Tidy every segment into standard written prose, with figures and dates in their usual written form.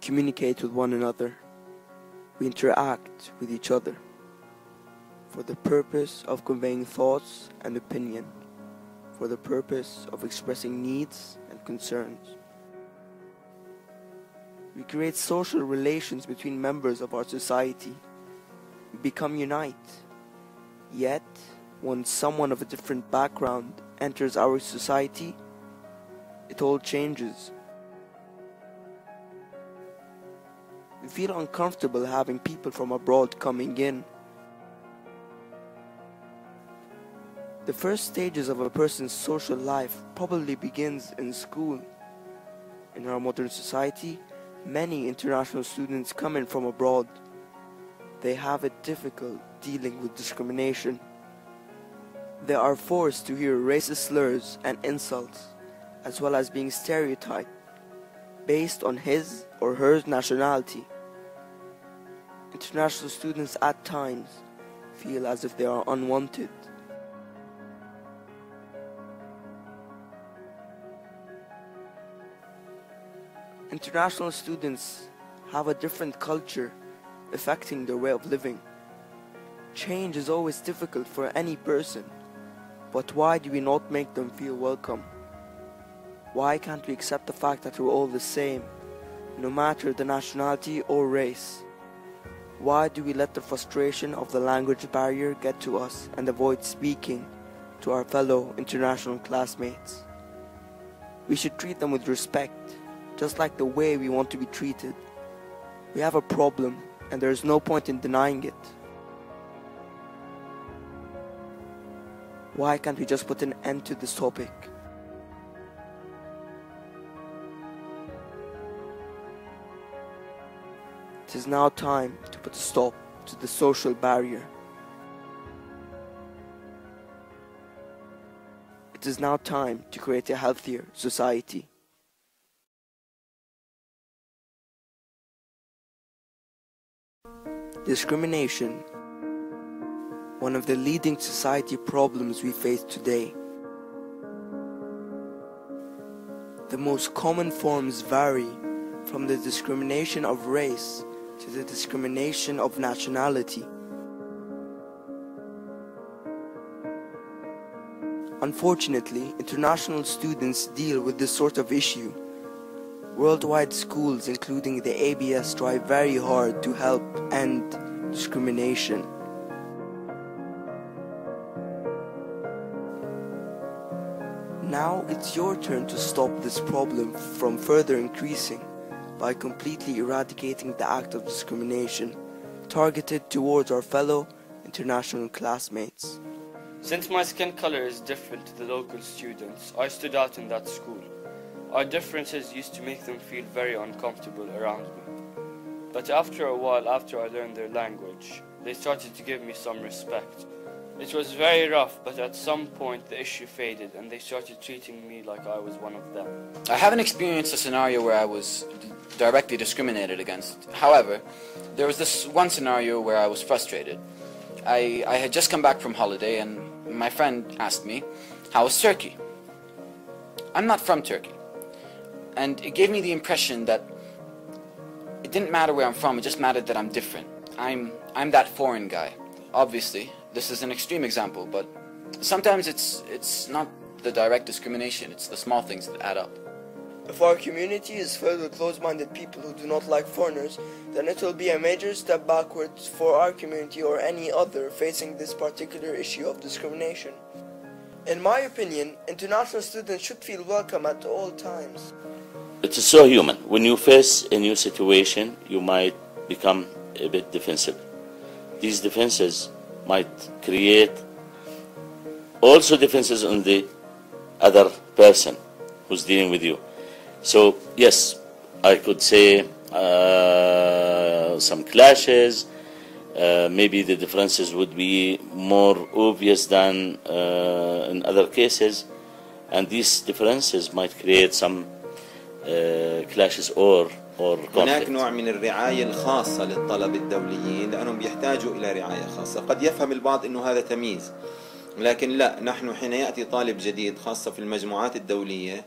communicate with one another. We interact with each other for the purpose of conveying thoughts and opinion, for the purpose of expressing needs and concerns. We create social relations between members of our society. We become unite. Yet, when someone of a different background enters our society, it all changes. We feel uncomfortable having people from abroad coming in. The first stages of a person's social life probably begins in school. In our modern society, many international students come in from abroad. They have it difficult dealing with discrimination. They are forced to hear racist slurs and insults, as well as being stereotyped based on his or her nationality. International students at times feel as if they are unwanted. International students have a different culture affecting their way of living. Change is always difficult for any person, but why do we not make them feel welcome? Why can't we accept the fact that we're all the same, no matter the nationality or race? Why do we let the frustration of the language barrier get to us and avoid speaking to our fellow international classmates? We should treat them with respect, just like the way we want to be treated. We have a problem, and there is no point in denying it. Why can't we just put an end to this topic? It is now time to put a stop to the social barrier. It is now time to create a healthier society. Discrimination, one of the leading society problems we face today. The most common forms vary from the discrimination of race to the discrimination of nationality. Unfortunately, international students deal with this sort of issue. Worldwide schools, including the ABS, try very hard to help end discrimination. Now it's your turn to stop this problem from further increasing by completely eradicating the act of discrimination targeted towards our fellow international classmates. Since my skin color is different to the local students, I stood out in that school. Our differences used to make them feel very uncomfortable around me. But after a while, after I learned their language, they started to give me some respect. It was very rough, but at some point the issue faded and they started treating me like I was one of them. I haven't experienced a scenario where I was directly discriminated against. However, there was this one scenario where I was frustrated. I had just come back from holiday and my friend asked me, "How was Turkey?" I'm not from Turkey. And it gave me the impression that it didn't matter where I'm from, it just mattered that I'm different. I'm that foreign guy. Obviously, this is an extreme example, but sometimes it's not the direct discrimination, it's the small things that add up. If our community is filled with close-minded people who do not like foreigners, then it will be a major step backwards for our community or any other facing this particular issue of discrimination. In my opinion, international students should feel welcome at all times. It is so human. When you face a new situation, you might become a bit defensive. These defenses might create also defenses on the other person who's dealing with you. So yes, I could say some clashes, maybe the differences would be more obvious than in other cases, and these differences might create some clashes or conflict. هناك نوع من الرعاية الخاصة للطلبة الدوليين لأنهم بيحتاجوا إلى رعاية خاصة. قد يفهم البعض أنه هذا تمييز، لكن لا، نحن حين يأتي طالب جديد خاصة في المجموعات الدولية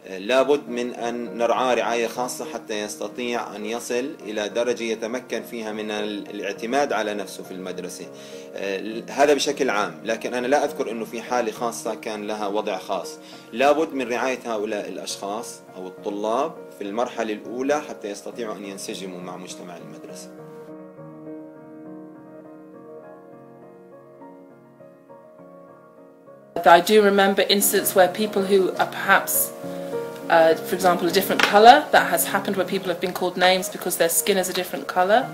لابد من أن نرعاه رعاية خاصة حتى يستطيع أن يصل إلى درجة يتمكن فيها من الاعتماد على نفسه في المدرسة. هذا بشكل عام، لكن أنا لا أذكر أنه في حالة خاصة كان لها وضع خاص. لابد من رعاية هؤلاء الأشخاص أو الطلاب في المرحلة الأولى حتى يستطيعوا أن ينسجموا مع مجتمع المدرسة. I do remember instances where people who are perhaps, for example, a different colour, that has happened where people have been called names because their skin is a different colour.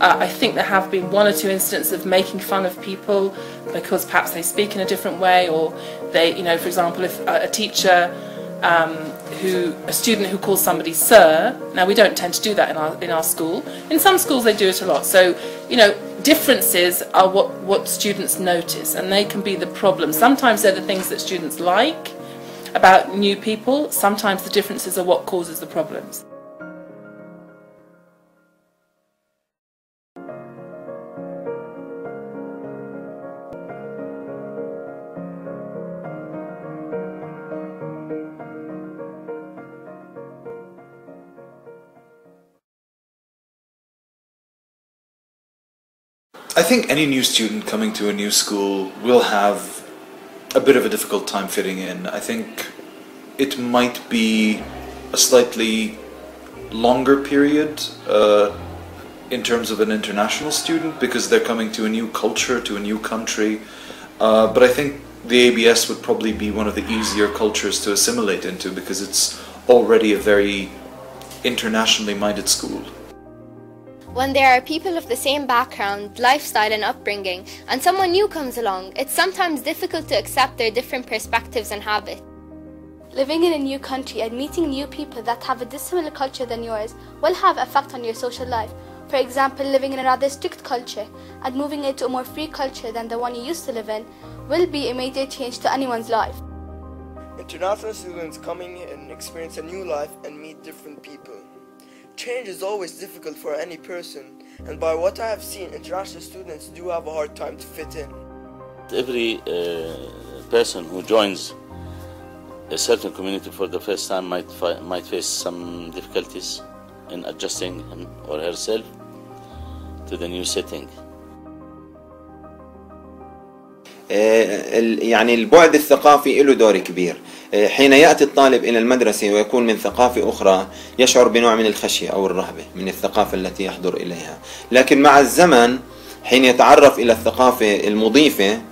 I think there have been one or two instances of making fun of people because perhaps they speak in a different way, or they, you know, for example, if a teacher a student who calls somebody sir. Now we don't tend to do that in our school. In some schools they do it a lot. So, you know, differences are what students notice, and they can be the problem. Sometimes they're the things that students like about new people. Sometimes the differences are what causes the problems. I think any new student coming to a new school will have a bit of a difficult time fitting in. I think it might be a slightly longer period in terms of an international student because they're coming to a new culture, to a new country. But I think the ABS would probably be one of the easier cultures to assimilate into because it's already a very internationally minded school. When there are people of the same background, lifestyle and upbringing, and someone new comes along, it's sometimes difficult to accept their different perspectives and habits. Living in a new country and meeting new people that have a dissimilar culture than yours will have an effect on your social life. For example, living in a rather strict culture and moving into a more free culture than the one you used to live in will be a major change to anyone's life. International students coming in experience a new life and meet different people. Change is always difficult for any person, and by what I have seen, international students do have a hard time to fit in. Every person who joins a certain community for the first time might face some difficulties in adjusting him or herself to the new setting. يعني البعد الثقافي له دور كبير. حين يأتي الطالب إلى المدرسة ويكون من ثقافة أخرى يشعر بنوع من الخشية أو الرهبة من الثقافة التي يحضر إليها، لكن مع الزمن حين يتعرف إلى الثقافة المضيفة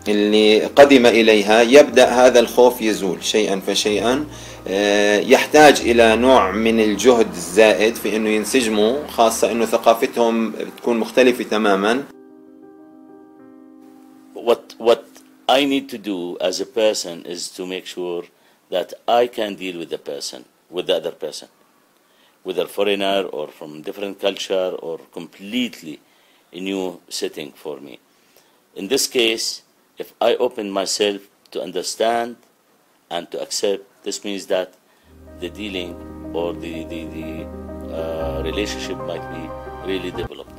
اللي قدم إليها يبدأ هذا الخوف يزول شيئا فشيئا. يحتاج إلى نوع من الجهد الزائد في أنه ينسجموا، خاصة أنه ثقافتهم تكون مختلفة تماما. What I need to do as a person is to make sure that I can deal with the other person, whether foreigner or from different culture or completely a new setting for me. In this case, if I open myself to understand and to accept, this means that the dealing or the relationship might be really developed.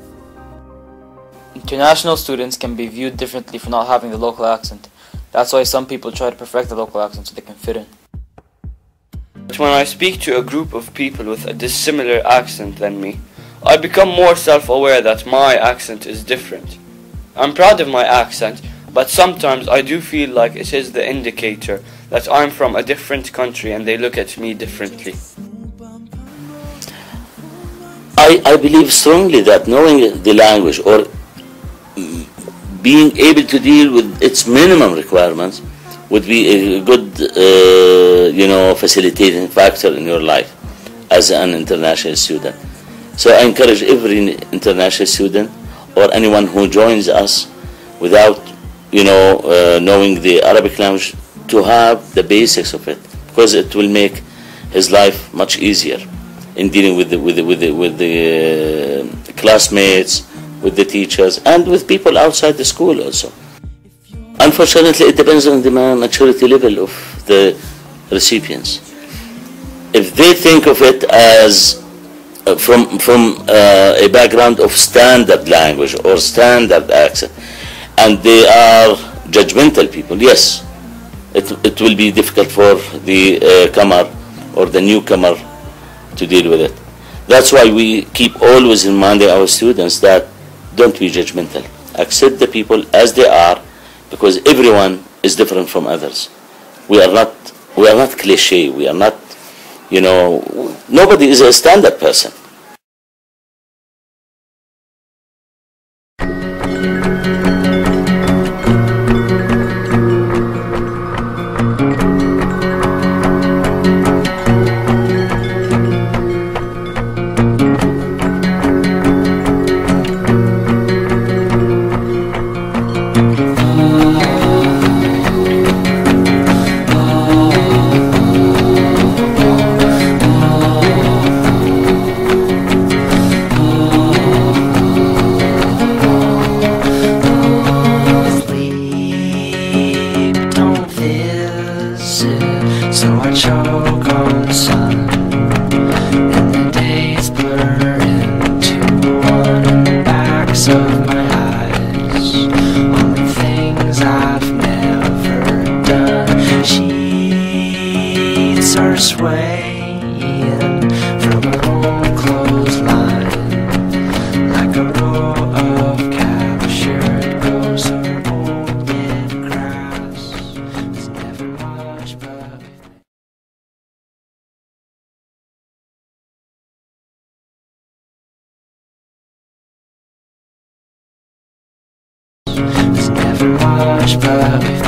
International students can be viewed differently for not having the local accent. That's why some people try to perfect the local accent so they can fit in. But when I speak to a group of people with a dissimilar accent than me, I become more self-aware that my accent is different. I'm proud of my accent, but sometimes I do feel like it is the indicator that I'm from a different country and they look at me differently. I believe strongly that knowing the language or being able to deal with its minimum requirements would be a good, facilitating factor in your life as an international student. So I encourage every international student or anyone who joins us without, knowing the Arabic language to have the basics of it, because it will make his life much easier in dealing with the classmates, with the teachers, and with people outside the school also. Unfortunately, it depends on the maturity level of the recipients. If they think of it as from a background of standard language or standard accent, and they are judgmental people, yes, it will be difficult for the comer or the newcomer to deal with it. That's why we keep always reminding our students that don't be judgmental. Accept the people as they are, because everyone is different from others. We are not cliche. We are not, nobody is a standard person. So I choke on sun, and the days blur into one in the backs of my eyes, on the things I've never done. Sheets are swaying from an old clothesline, like a row of captured ghosts or old dead grass. There's never much but there's never much but